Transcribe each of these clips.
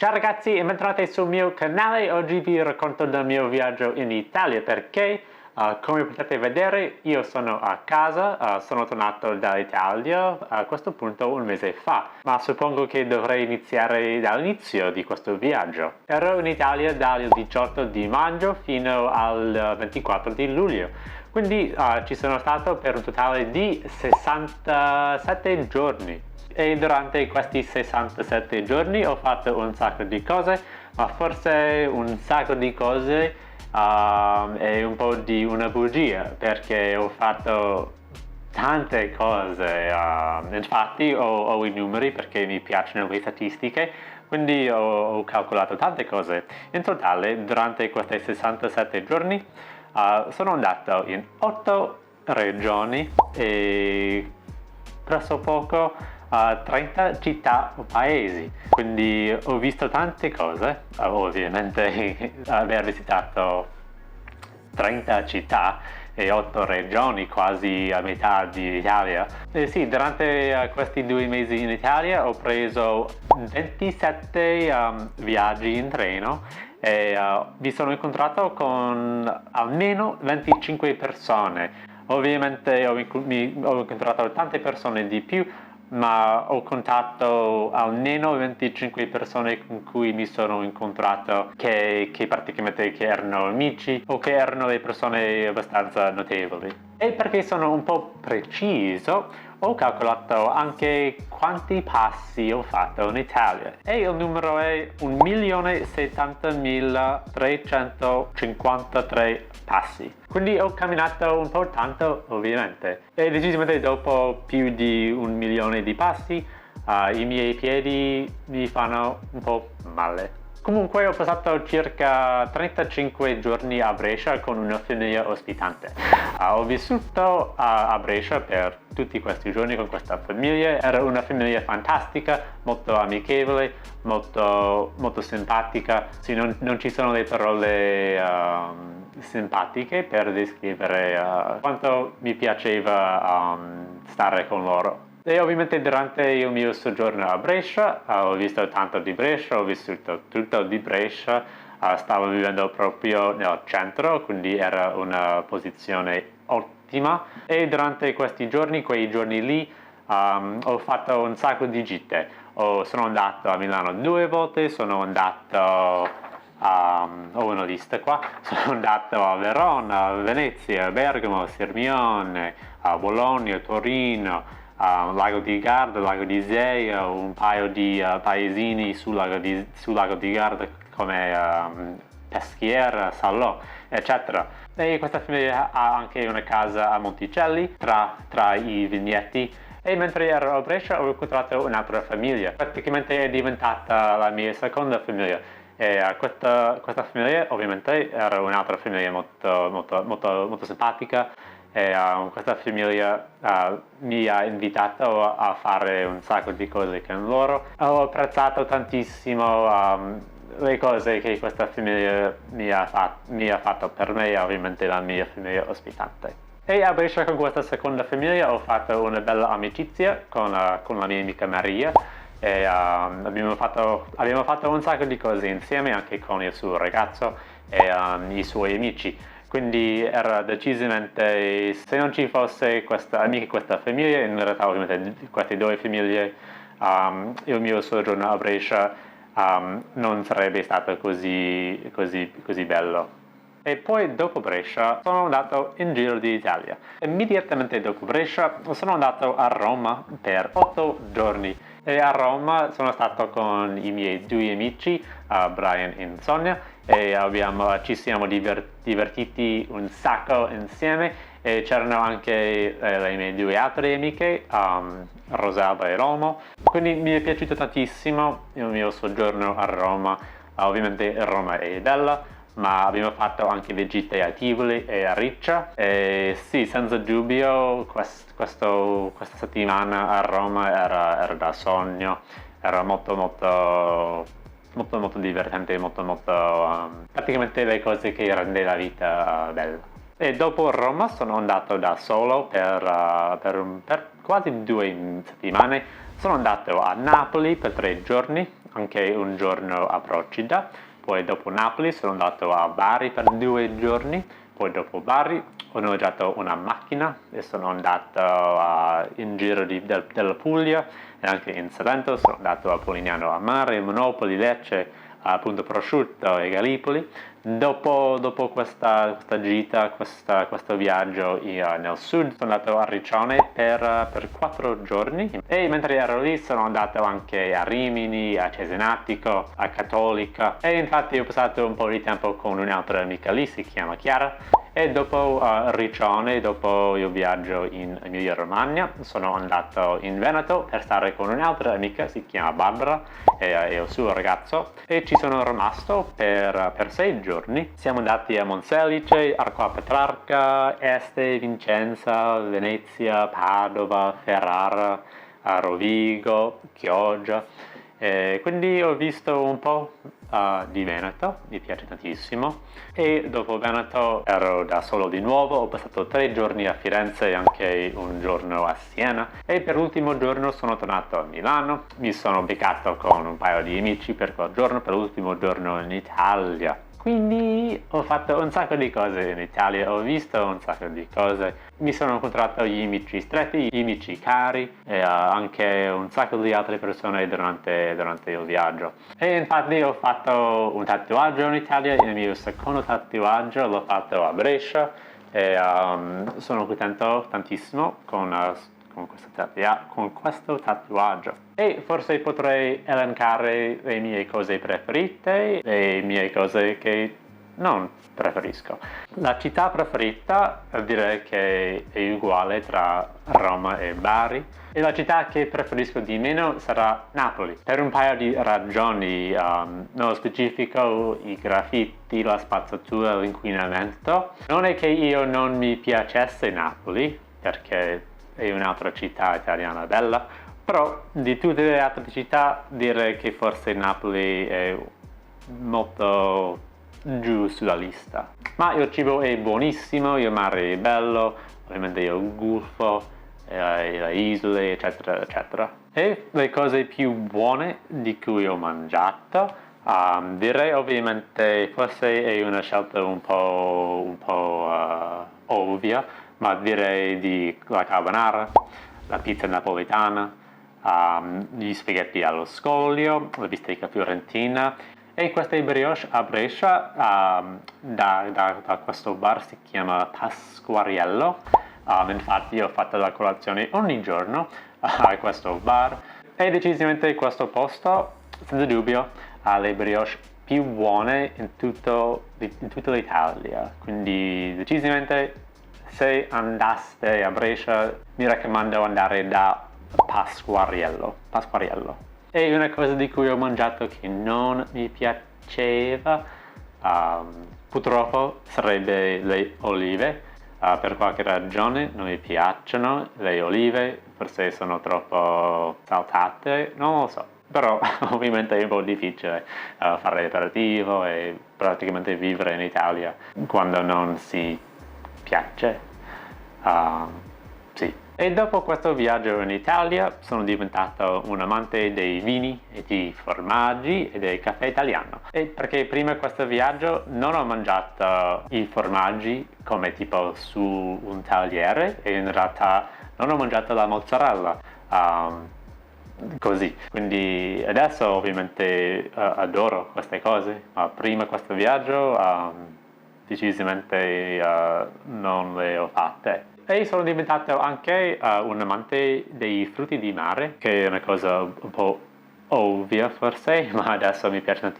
Ciao ragazzi e bentornati sul mio canale. Oggi vi racconto del mio viaggio in Italia perché come potete vedere io sono a casa, sono tornato dall'Italia a questo punto un mese fa, ma suppongo che dovrei iniziare dall'inizio di questo viaggio. Ero in Italia dal 18 di maggio fino al 24 di luglio, quindi ci sono stato per un totale di 67 giorni. E durante questi 67 giorni ho fatto un sacco di cose, ma forse un sacco di cose è un po' di una bugia, perché ho fatto tante cose, infatti ho i numeri perché mi piacciono le statistiche, quindi ho calcolato tante cose. In totale, durante questi 67 giorni, sono andato in 8 regioni e presso poco a 30 città o paesi, quindi ho visto tante cose. Ovviamente aver visitato 30 città e 8 regioni, quasi a metà d'Italia. Sì, durante questi 2 mesi in Italia ho preso 27 viaggi in treno e mi sono incontrato con almeno 25 persone. Ovviamente ho incontrato tante persone di più, ma ho contato almeno 25 persone con cui mi sono incontrato che praticamente che erano amici o che erano le persone abbastanza notevoli. E perché sono un po' preciso, ho calcolato anche quanti passi ho fatto in Italia e il numero è 1.070.353 passi. Quindi ho camminato un po' tanto, ovviamente, e decisamente dopo più di 1 milione di passi i miei piedi mi fanno un po' male. Comunque ho passato circa 35 giorni a Brescia con una famiglia ospitante. Ho vissuto a Brescia per tutti questi giorni con questa famiglia. Era una famiglia fantastica, molto amichevole, molto simpatica. Sì, non ci sono le parole simpatiche per descrivere quanto mi piaceva stare con loro. E ovviamente durante il mio soggiorno a Brescia ho visto tanto di Brescia, ho vissuto tutto di Brescia, stavo vivendo proprio nel centro, quindi era una posizione ottima. E durante quei giorni lì, ho fatto un sacco di gite. Sono andato a Milano 2 volte, sono andato ho una lista qua, sono andato a Verona, Venezia, Bergamo, Sirmione, a Bologna, Torino, Lago di Garda, Lago di Iseo, un paio di paesini sul Lago di Garda come Peschiera, Salò, eccetera. E questa famiglia ha anche una casa a Monticelli, tra i vigneti. E mentre ero a Brescia ho incontrato un'altra famiglia, praticamente è diventata la mia seconda famiglia. E questa famiglia ovviamente era un'altra famiglia molto simpatica. E questa famiglia mi ha invitato a fare un sacco di cose con loro. Ho apprezzato tantissimo le cose che questa famiglia mi ha fatto per me e ovviamente la mia famiglia ospitante. E a Brescia con questa seconda famiglia ho fatto una bella amicizia con la mia amica Maria e abbiamo fatto un sacco di cose insieme anche con il suo ragazzo e i suoi amici. Quindi era decisamente, se non ci fosse questa famiglia, in realtà ovviamente queste 2 famiglie, il mio soggiorno a Brescia non sarebbe stato così bello. E poi dopo Brescia sono andato in giro d'Italia. Immediatamente dopo Brescia sono andato a Roma per 8 giorni. E a Roma sono stato con i miei 2 amici, Brian e Sonia, e ci siamo divertiti un sacco insieme e c'erano anche le mie 2 altre amiche, Rosalba e Romo. Quindi mi è piaciuto tantissimo il mio soggiorno a Roma. Ovviamente Roma è bella, ma abbiamo fatto anche le gite a Tivoli e a Riccia e sì, senza dubbio questa settimana a Roma era da sogno, era molto divertente, praticamente le cose che rende la vita bella. E dopo Roma sono andato da solo per quasi 2 settimane. Sono andato a Napoli per 3 giorni, anche un giorno a Procida, poi dopo Napoli sono andato a Bari per 2 giorni, poi dopo Bari ho noleggiato una macchina e sono andato in giro della Puglia e anche in Salento, sono andato a Polignano a Mare, Monopoli, Lecce, appunto Prosciutto e Gallipoli. Dopo questa gita, questo viaggio nel sud, sono andato a Riccione per 4 giorni e mentre ero lì sono andato anche a Rimini, a Cesenatico, a Cattolica e infatti ho passato un po' di tempo con un'altra amica lì, si chiama Chiara. E dopo Riccione, dopo il viaggio in Emilia Romagna, sono andato in Veneto per stare con un'altra amica, si chiama Barbara, e il suo ragazzo, e ci sono rimasto per 6 giorni. Siamo andati a Monselice, Arqua Petrarca, Este, Vicenza, Venezia, Padova, Ferrara, a Rovigo, Chioggia. Quindi ho visto un po' di Veneto, mi piace tantissimo, e dopo Veneto ero da solo di nuovo, ho passato 3 giorni a Firenze e anche un giorno a Siena e per l'ultimo giorno sono tornato a Milano, mi sono beccato con un paio di amici per quel giorno, per l'ultimo giorno in Italia. Quindi ho fatto un sacco di cose in Italia, ho visto un sacco di cose, mi sono incontrato gli amici stretti, gli amici cari e anche un sacco di altre persone durante il viaggio. E infatti ho fatto un tatuaggio in Italia, il mio secondo tatuaggio l'ho fatto a Brescia e sono contento tantissimo con questo tatuaggio. E forse potrei elencare le mie cose preferite, le mie cose che non preferisco. La città preferita direi che è uguale tra Roma e Bari e la città che preferisco di meno sarà Napoli per un paio di ragioni, nello specifico i graffiti, la spazzatura, l'inquinamento. Non è che io non mi piacesse Napoli perché è un'altra città italiana bella, però di tutte le altre città direi che forse Napoli è molto giù sulla lista. Ma il cibo è buonissimo, il mare è bello, ovviamente il gulfo, le isole, eccetera, eccetera. E le cose più buone di cui ho mangiato, direi ovviamente, forse è una scelta un po' ovvia, ma direi di la carbonara, la pizza napoletana, gli spaghetti allo scoglio, la bistecca fiorentina e queste brioche a Brescia da questo bar si chiama Pasquariello. Infatti ho fatto la colazione ogni giorno a questo bar e decisamente questo posto senza dubbio ha le brioche più buone in tutta l'Italia, quindi decisamente se andaste a Brescia mi raccomando andare da Pasquariello. E una cosa di cui ho mangiato che non mi piaceva purtroppo sarebbe le olive. Per qualche ragione non mi piacciono le olive, forse sono troppo saltate, non lo so. Però ovviamente è un po' difficile fare l'aperitivo e praticamente vivere in Italia quando non si piace. Sì. E dopo questo viaggio in Italia sono diventato un amante dei vini e di formaggi e del caffè italiano. E perché prima di questo viaggio non ho mangiato i formaggi come tipo su un tagliere e in realtà non ho mangiato la mozzarella così. Quindi adesso ovviamente adoro queste cose, ma prima di questo viaggio decisamente non le ho fatte. E sono diventato anche un amante dei frutti di mare, che è una cosa un po' ovvia forse, ma adesso mi piacciono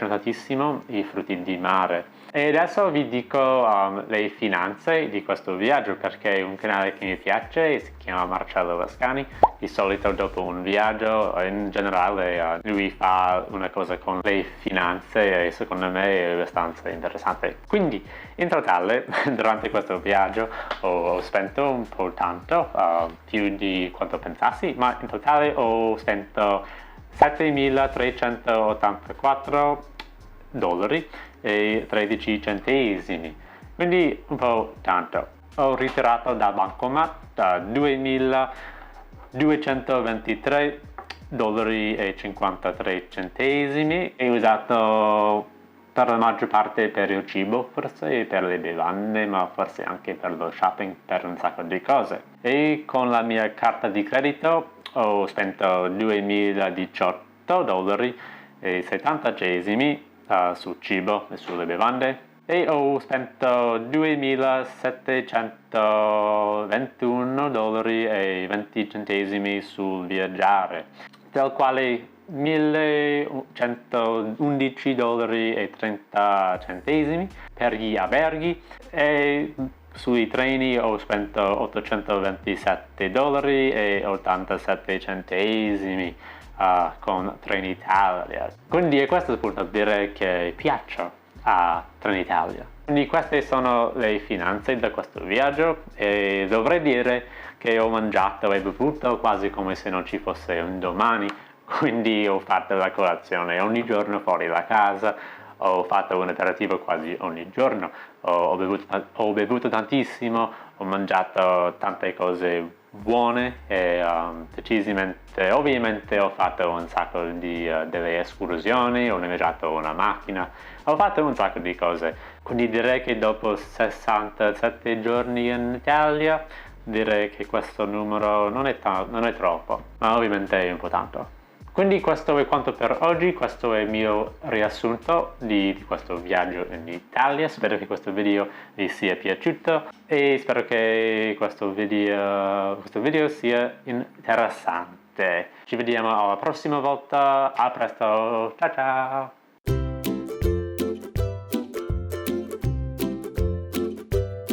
tantissimo i frutti di mare. E adesso vi dico le finanze di questo viaggio, perché è un canale che mi piace, si chiama Marcello Lascani. Di solito dopo un viaggio, in generale, lui fa una cosa con le finanze e secondo me è abbastanza interessante. Quindi, in totale, durante questo viaggio ho spento un po' tanto, più di quanto pensassi, ma in totale ho spento $7.384 e 13 centesimi, quindi un po' tanto. ho ritirato da bancomat $2.223,53 e usato per la maggior parte per il cibo, forse per le bevande, ma forse anche per lo shopping, per un sacco di cose. E con la mia carta di credito ho spento $2.018,70 su cibo e sulle bevande e ho spento $2.721,20 sul viaggiare, del quale $1.111,30 per gli alberghi e sui treni ho spento $827,87 con Trenitalia. Quindi questo vuol dire che piaccio a Trenitalia. Quindi queste sono le finanze da questo viaggio e dovrei dire che ho mangiato e bevuto quasi come se non ci fosse un domani. Quindi ho fatto la colazione ogni giorno fuori da casa, ho fatto un aperitivo quasi ogni giorno, ho bevuto tantissimo, ho mangiato tante cose buone e decisamente, ovviamente ho fatto un sacco di delle escursioni, ho noleggiato una macchina, ho fatto un sacco di cose. Quindi direi che dopo 67 giorni in Italia, direi che questo numero non è troppo, ma ovviamente è un po' tanto. Quindi questo è quanto per oggi, questo è il mio riassunto di questo viaggio in Italia. Spero che questo video vi sia piaciuto e spero che questo video sia interessante. Ci vediamo alla prossima volta, a presto, ciao ciao!